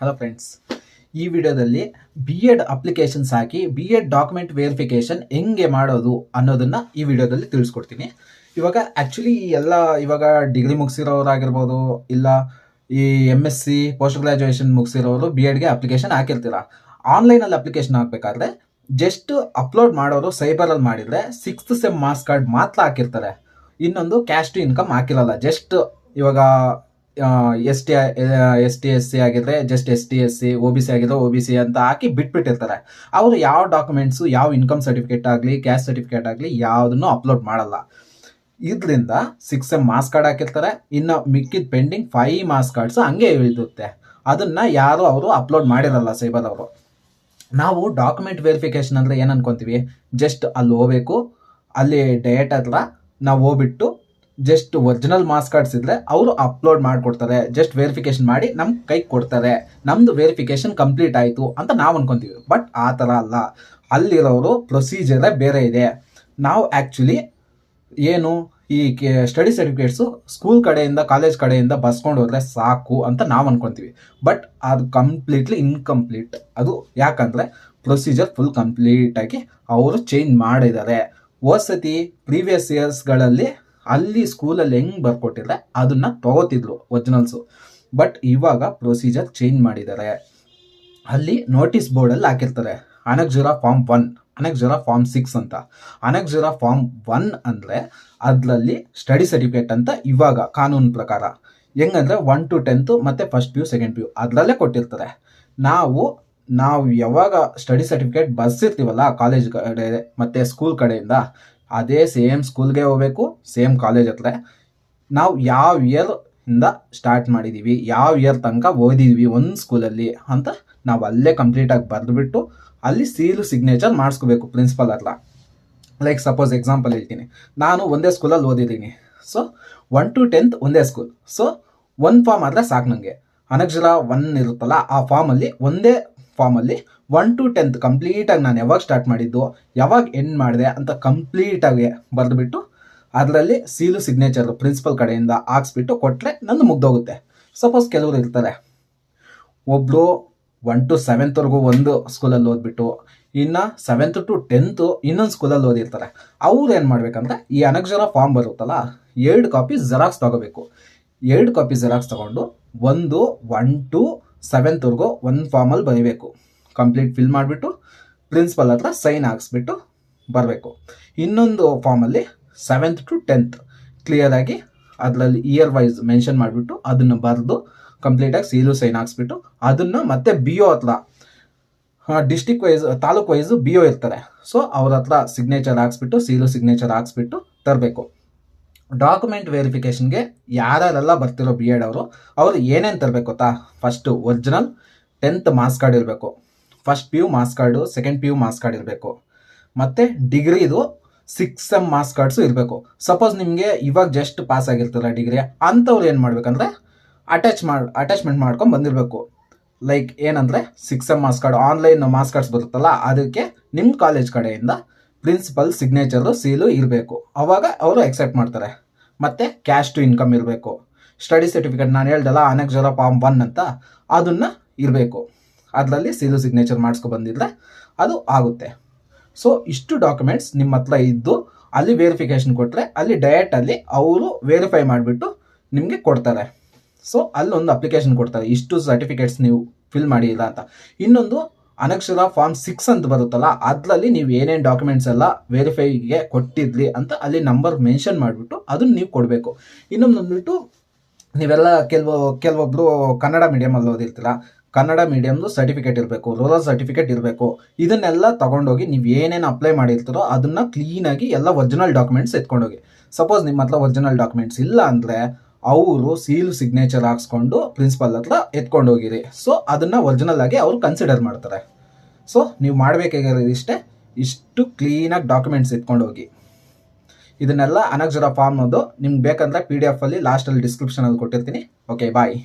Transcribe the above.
Hello friends, ಈ ವಿಡಿಯೋದಲ್ಲಿ B Ed applications ಹಾಕಿ B Ed document verification ಹೆಂಗೆ ಮಾಡೋದು ಅನ್ನೋದನ್ನ ಈ ವಿಡಿಯೋದಲ್ಲಿ ತಿಳಿಸ್ಕೊಡ್ತೀನಿ. ಇವಾಗ ಆ್ಯಕ್ಚುಲಿ ಎಲ್ಲ ಇವಾಗ ಡಿಗ್ರಿ ಮುಗಿಸಿರೋರಾಗಿರ್ಬೋದು, ಇಲ್ಲ ಈ MSc ಪೋಸ್ಟ್ ಗ್ರಾಜುಯೇಷನ್ ಮುಗಿಸಿರೋರು ಬಿ ಎಡ್ಗೆ ಅಪ್ಲಿಕೇಶನ್ ಹಾಕಿರ್ತೀರ. ಆನ್ಲೈನಲ್ಲಿ ಅಪ್ಲಿಕೇಶನ್ ಹಾಕಬೇಕಾದ್ರೆ ಜಸ್ಟ್ ಅಪ್ಲೋಡ್ ಮಾಡೋರು ಸೈಬರಲ್ಲಿ ಮಾಡಿದರೆ 6th ಸೆಮ್ ಮಾರ್ಕ್ಸ್ ಕಾರ್ಡ್ ಮಾತ್ರ ಹಾಕಿರ್ತಾರೆ. ಇನ್ನೊಂದು ಕ್ಯಾಸ್ಟ್ ಇನ್ಕಮ್ ಹಾಕಿರಲ್ಲ. ಜಸ್ಟ್ ಇವಾಗ ST SC ಆಗಿದ್ರೆ ಜಸ್ಟ್ ST SC, OBC ಆಗಿದ್ರೆ OBC ಅಂತ ಹಾಕಿ ಬಿಟ್ಬಿಟ್ಟಿರ್ತಾರೆ. ಅವರು ಯಾವ ಡಾಕ್ಯುಮೆಂಟ್ಸು, ಯಾವ ಇನ್ಕಮ್ ಸರ್ಟಿಫಿಕೇಟ್ ಆಗಲಿ, ಕ್ಯಾಸ್ಟ್ ಸರ್ಟಿಫಿಕೇಟ್ ಆಗಲಿ ಯಾವುದನ್ನು ಅಪ್ಲೋಡ್ ಮಾಡಲ್ಲ. ಇದರಿಂದ 6th ಸೆಮ್ ಮಾರ್ಕ್ಸ್ ಕಾರ್ಡ್ ಹಾಕಿರ್ತಾರೆ. ಇನ್ನು ಮಿಕ್ಕಿದ ಪೆಂಡಿಂಗ್ 5 ಮಾರ್ಕ್ಸ್ ಕಾರ್ಡ್ಸ್ ಹಂಗೆ ಇಳಿದುತ್ತೆ. ಅದನ್ನ ಯಾರು ಅವರು ಅಪ್ಲೋಡ್ ಮಾಡಿರಲ್ಲ ಸೈಬರ್ ಅವರು. ನಾವು ಡಾಕ್ಯುಮೆಂಟ್ ವೆರಿಫಿಕೇಶನ್ ಅಂದರೆ ಏನು ಅನ್ಕೊಂತೀವಿ, ಜಸ್ಟ್ ಅಲ್ಲಿ ಹೋಗ್ಬೇಕು, ಅಲ್ಲಿ ಡೇಟ್ ಹತ್ರ ನಾವು ಹೋಗ್ಬಿಟ್ಟು ಜಸ್ಟ್ ಒರಿಜಿನಲ್ ಮಾರ್ಕ್ಸ್ ಕಾರ್ಡ್ಸ್ ಇದ್ರೆ ಅವರು ಅಪ್ಲೋಡ್ ಮಾಡಿಕೊಡ್ತಾರೆ. ಜಸ್ಟ್ ವೆರಿಫಿಕೇಶನ್ ಮಾಡಿ ನಮ್ಗೆ ಕೈಗೆ ಕೊಡ್ತಾರೆ, ನಮ್ದು ವೆರಿಫಿಕೇಶನ್ ಕಂಪ್ಲೀಟ್ ಆಯಿತು ಅಂತ ನಾವು ಅನ್ಕೊಂತೀವಿ. ಬಟ್ ಆ ಥರ ಅಲ್ಲ, ಅಲ್ಲಿರೋರು ಪ್ರೊಸೀಜರೇ ಬೇರೆ ಇದೆ. ನಾವು ಆ್ಯಕ್ಚುಲಿ ಏನು ಈ ಸ್ಟಡಿ ಸರ್ಟಿಫಿಕೇಟ್ಸು ಸ್ಕೂಲ್ ಕಡೆಯಿಂದ, ಕಾಲೇಜ್ ಕಡೆಯಿಂದ ಬರ್ಸ್ಕೊಂಡು ಹೋದ್ರೆ ಸಾಕು ಅಂತ ನಾವು ಅನ್ಕೊಂತೀವಿ. ಬಟ್ ಅದು ಕಂಪ್ಲೀಟ್ಲಿ ಇನ್ಕಂಪ್ಲೀಟ್. ಅದು ಯಾಕಂದರೆ ಪ್ರೊಸೀಜರ್ ಫುಲ್ ಕಂಪ್ಲೀಟಾಗಿ ಅವರು ಚೇಂಜ್ ಮಾಡಿದ್ದಾರೆ. ಹೋದ್ಸತಿ ಪ್ರೀವಿಯಸ್ ಇಯರ್ಸ್ಗಳಲ್ಲಿ ಅಲ್ಲಿ ಸ್ಕೂಲಲ್ಲಿ ಹೆಂಗೆ ಬರ್ಕೊಟ್ಟಿದ್ರೆ ಅದನ್ನು ತಗೋತಿದ್ರು ಒರಿಜಿನಲ್ಸು. ಬಟ್ ಇವಾಗ ಪ್ರೊಸೀಜರ್ ಚೇಂಜ್ ಮಾಡಿದ್ದಾರೆ. ಅಲ್ಲಿ ನೋಟಿಸ್ ಬೋರ್ಡಲ್ಲಿ ಹಾಕಿರ್ತಾರೆ ಅನಕ್ಷರ ಫಾರ್ಮ್ 1, ಅನಕ್ಷರ ಫಾರ್ಮ್ 6 ಅಂತ. ಅನಕ್ಷರ ಫಾರ್ಮ್ 1 ಅಂದರೆ ಅದರಲ್ಲಿ ಸ್ಟಡಿ ಸರ್ಟಿಫಿಕೇಟ್ ಅಂತ ಇವಾಗ ಕಾನೂನು ಪ್ರಕಾರ ಹೆಂಗಂದರೆ 1 to 10th ಮತ್ತು ಫಸ್ಟ್ PU ಸೆಕೆಂಡ್ PU ಅದರಲ್ಲೇ ಕೊಟ್ಟಿರ್ತಾರೆ. ನಾವು ಯಾವಾಗ ಸ್ಟಡಿ ಸರ್ಟಿಫಿಕೇಟ್ ಬರ್ಸಿರ್ತೀವಲ್ಲ ಕಾಲೇಜ್ ಕಡೆ ಮತ್ತು ಸ್ಕೂಲ್ ಕಡೆಯಿಂದ, ಅದೇ ಸೇಮ್ ಸ್ಕೂಲ್ಗೆ ಹೋಗ್ಬೇಕು, ಸೇಮ್ ಕಾಲೇಜ್ ಹತ್ರ ನಾವು ಯಾವ ಇಯರ್ ಇಂದ ಸ್ಟಾರ್ಟ್ ಮಾಡಿದ್ದೀವಿ, ಯಾವ ಇಯರ್ ತನಕ ಓದಿದ್ವಿ ಒಂದು ಸ್ಕೂಲಲ್ಲಿ ಅಂತ ನಾವು ಅಲ್ಲೇ ಕಂಪ್ಲೀಟಾಗಿ ಬರೆದುಬಿಟ್ಟು ಅಲ್ಲಿ ಸೀಲು ಸಿಗ್ನೇಚರ್ ಮಾಡಿಸ್ಕೋಬೇಕು ಪ್ರಿನ್ಸಿಪಲ್ ಹತ್ರ. ಲೈಕ್ ಸಪೋಸ್ ಎಕ್ಸಾಂಪಲ್ ಹೇಳ್ತೀನಿ, ನಾನು ಒಂದೇ ಸ್ಕೂಲಲ್ಲಿ ಓದಿದ್ದೀನಿ. ಸೊ 1 to 10th ಒಂದೇ ಸ್ಕೂಲ್. ಸೊ ಒಂದು ಫಾರ್ಮ್ ಆದರೆ ಸಾಕು ನನಗೆ. ಅನಕ್ಷರ 1 ಇರುತ್ತಲ್ಲ, ಆ ಫಾರ್ಮಲ್ಲಿ ಒಂದೇ ಫಾರ್ಮಲ್ಲಿ 1 to 10th ಕಂಪ್ಲೀಟಾಗಿ ನಾನು ಯಾವಾಗ ಸ್ಟಾರ್ಟ್ ಮಾಡಿದ್ದು, ಯಾವಾಗ ಎಂಡ್ ಮಾಡಿದೆ ಅಂತ ಕಂಪ್ಲೀಟಾಗಿ ಬರೆದುಬಿಟ್ಟು ಅದರಲ್ಲಿ ಸೀಲು ಸಿಗ್ನೇಚರ್ ಪ್ರಿನ್ಸಿಪಲ್ ಕಡೆಯಿಂದ ಹಾಕ್ಸ್ಬಿಟ್ಟು ಕೊಟ್ಟರೆ ನಂದು ಮುಗ್ದೋಗುತ್ತೆ. ಸಪೋಸ್ ಕೆಲವರು ಇರ್ತಾರೆ, ಒಬ್ಬರು 1 to 7th ಒಂದು ಸ್ಕೂಲಲ್ಲಿ ಓದ್ಬಿಟ್ಟು ಇನ್ನು 7th to 10th ಇನ್ನೊಂದು ಸ್ಕೂಲಲ್ಲಿ ಓದಿರ್ತಾರೆ. ಅವ್ರು ಏನು ಮಾಡ್ಬೇಕಂದ್ರೆ ಈ ಅನಕ್ಷರ ಫಾರ್ಮ್ ಬರುತ್ತಲ್ಲ, 2 ಕಾಪಿ ಜೆರಾಕ್ಸ್ ತೊಗೋಬೇಕು. 2 ಕಾಪಿ ಜೆರಾಕ್ಸ್ ತೊಗೊಂಡು 1 to 7th ಒಂದು ಫಾರ್ಮಲ್ಲಿ ಬರೀಬೇಕು. ಕಂಪ್ಲೀಟ್ ಫಿಲ್ ಮಾಡಿಬಿಟ್ಟು ಪ್ರಿನ್ಸಿಪಲ್ ಹತ್ರ ಸೈನ್ ಹಾಕ್ಸ್ಬಿಟ್ಟು ಬರಬೇಕು. ಇನ್ನೊಂದು ಫಾರ್ಮಲ್ಲಿ 7th to 10th ಕ್ಲಿಯರಾಗಿ ಅದರಲ್ಲಿ ಇಯರ್ ವೈಸ್ ಮೆನ್ಷನ್ ಮಾಡಿಬಿಟ್ಟು ಅದನ್ನು ಬರೆದು ಕಂಪ್ಲೀಟಾಗಿ ಸೀಲು ಸೈನ್ ಹಾಕ್ಸ್ಬಿಟ್ಟು ಅದನ್ನು ಮತ್ತೆ BO ಹತ್ರ, district wise, taluk wise BO ಇರ್ತಾರೆ. ಸೊ ಅವ್ರ ಹತ್ರ ಸಿಗ್ನೇಚರ್ ಹಾಕ್ಸ್ಬಿಟ್ಟು ಸೀಲು ಸಿಗ್ನೇಚರ್ ಹಾಕ್ಸ್ಬಿಟ್ಟು ತರಬೇಕು. ಡಾಕ್ಯುಮೆಂಟ್ ವೆರಿಫಿಕೇಷನ್ಗೆ ಯಾರೆಲ್ಲ ಬರ್ತಿರೋ ಬಿ ಎಡ್ ಅವರು ಏನೇನು ತರಬೇಕು ಗೊತ್ತಾ? First original 10th marks card ಇರಬೇಕು, first PU marks card, second PU marks card ಇರಬೇಕು, ಮತ್ತು ಡಿಗ್ರಿದು 6th ಸೆಮ್ ಮಾರ್ಕ್ಸ್ ಕಾರ್ಡ್ಸು ಇರಬೇಕು. ಸಪೋಸ್ ನಿಮಗೆ ಇವಾಗ ಜಸ್ಟ್ ಪಾಸ್ ಆಗಿರ್ತಾರೆ ಡಿಗ್ರಿ ಅಂಥವ್ರು ಏನು ಮಾಡಬೇಕಂದ್ರೆ ಅಟ್ಯಾಚ್ಮೆಂಟ್ ಮಾಡ್ಕೊಂಡು ಬಂದಿರಬೇಕು. ಲೈಕ್ ಏನಂದರೆ 6th sem marks card, online marks cards ಬರುತ್ತಲ್ಲ, ಅದಕ್ಕೆ ನಿಮ್ಮ ಕಾಲೇಜ್ ಕಡೆಯಿಂದ ಪ್ರಿನ್ಸಿಪಲ್ ಸಿಗ್ನೇಚರು ಸೀಲು ಇರಬೇಕು. ಅವಾಗ ಅವರು ಎಕ್ಸೆಪ್ಟ್ ಮಾಡ್ತಾರೆ. ಮತ್ತು ಕ್ಯಾಸ್ಟ್ ಇನ್ಕಮ್ ಇರಬೇಕು. ಸ್ಟಡಿ ಸರ್ಟಿಫಿಕೇಟ್ ನಾನು ಹೇಳ್ದಲ್ಲ ಅನಕ್ಷರ ಫಾರ್ಮ್ 1 ಅಂತ, ಅದನ್ನು ಇರಬೇಕು. ಅದರಲ್ಲಿ ಸೀಲು ಸಿಗ್ನೇಚರ್ ಮಾಡಿಸ್ಕೊ ಬಂದಿದ್ರೆ ಅದು ಆಗುತ್ತೆ. ಸೊ ಇಷ್ಟು ಡಾಕ್ಯುಮೆಂಟ್ಸ್ ನಿಮ್ಮ ಹತ್ರ ಇದ್ದು ಅಲ್ಲಿ ವೆರಿಫಿಕೇಷನ್ ಕೊಟ್ಟರೆ ಅಲ್ಲಿ ಡೈರೆಕ್ಟಲ್ಲಿ ಅವರು ವೆರಿಫೈ ಮಾಡಿಬಿಟ್ಟು ನಿಮಗೆ ಕೊಡ್ತಾರೆ. ಸೊ ಅಲ್ಲೊಂದು ಅಪ್ಲಿಕೇಶನ್ ಕೊಡ್ತಾರೆ, ಇಷ್ಟು ಸರ್ಟಿಫಿಕೇಟ್ಸ್ ನೀವು ಫಿಲ್ ಮಾಡಿಲ್ಲ ಅಂತ. ಇನ್ನೊಂದು ಅನಕ್ಷರ ಫಾರ್ಮ್ 6 ಅಂತ ಬರುತ್ತಲ್ಲ, ಅದರಲ್ಲಿ ನೀವು ಏನೇನು ಡಾಕ್ಯುಮೆಂಟ್ಸ್ ಎಲ್ಲ ವೆರಿಫೈಗೆ ಕೊಟ್ಟಿದ್ರಿ ಅಂತ ಅಲ್ಲಿ ನಂಬರ್ ಮೆನ್ಷನ್ ಮಾಡಿಬಿಟ್ಟು ಅದನ್ನು ನೀವು ಕೊಡಬೇಕು. ಇನ್ನೊಂದು ಬಂದುಬಿಟ್ಟು ನೀವೆಲ್ಲ ಕೆಲವೊಬ್ಬರು ಕನ್ನಡ ಮೀಡಿಯಮಲ್ಲಿ ಓದಿರ್ತೀರ, ಕನ್ನಡ ಮೀಡಿಯಮ್ದು ಸರ್ಟಿಫಿಕೇಟ್ ಇರಬೇಕು, ರೂರಲ್ ಸರ್ಟಿಫಿಕೇಟ್ ಇರಬೇಕು. ಇದನ್ನೆಲ್ಲ ತೊಗೊಂಡೋಗಿ ನೀವು ಏನೇನು ಅಪ್ಲೈ ಮಾಡಿರ್ತೀರೋ ಅದನ್ನು ಕ್ಲೀನಾಗಿ ಎಲ್ಲ ಒರಿಜಿನಲ್ ಡಾಕ್ಯುಮೆಂಟ್ಸ್ ಎತ್ಕೊಂಡೋಗಿ. ಸಪೋಸ್ ನಿಮ್ಮ ಹತ್ರ ಒರಿಜಿನಲ್ ಡಾಕ್ಯುಮೆಂಟ್ಸ್ ಇಲ್ಲ ಅಂದರೆ ಅವರು ಸೀಲು ಸಿಗ್ನೇಚರ್ ಹಾಕ್ಸ್ಕೊಂಡು ಪ್ರಿನ್ಸಿಪಲ್ ಹತ್ರ ಎತ್ಕೊಂಡೋಗಿರಿ. ಸೊ ಅದನ್ನು ಒರಿಜಿನಲ್ ಆಗಿ ಅವರು ಕನ್ಸಿಡರ್ ಮಾಡ್ತಾರೆ. ಸೊ ನೀವು ಮಾಡಬೇಕಾಗಿರೋದು ಇಷ್ಟು ಕ್ಲೀನಾಗಿ ಡಾಕ್ಯುಮೆಂಟ್ಸ್ ಎತ್ಕೊಂಡೋಗಿ. ಇದನ್ನೆಲ್ಲ ಅನಕ್ಷರ ಫಾರ್ಮ್ ಅದು ನಿಮ್ಗೆ ಬೇಕಂದರೆ PDF ಲಾಸ್ಟಲ್ಲಿ ಡಿಸ್ಕ್ರಿಪ್ಷನಲ್ಲಿ ಕೊಟ್ಟಿರ್ತೀನಿ. ಓಕೆ, ಬಾಯ್.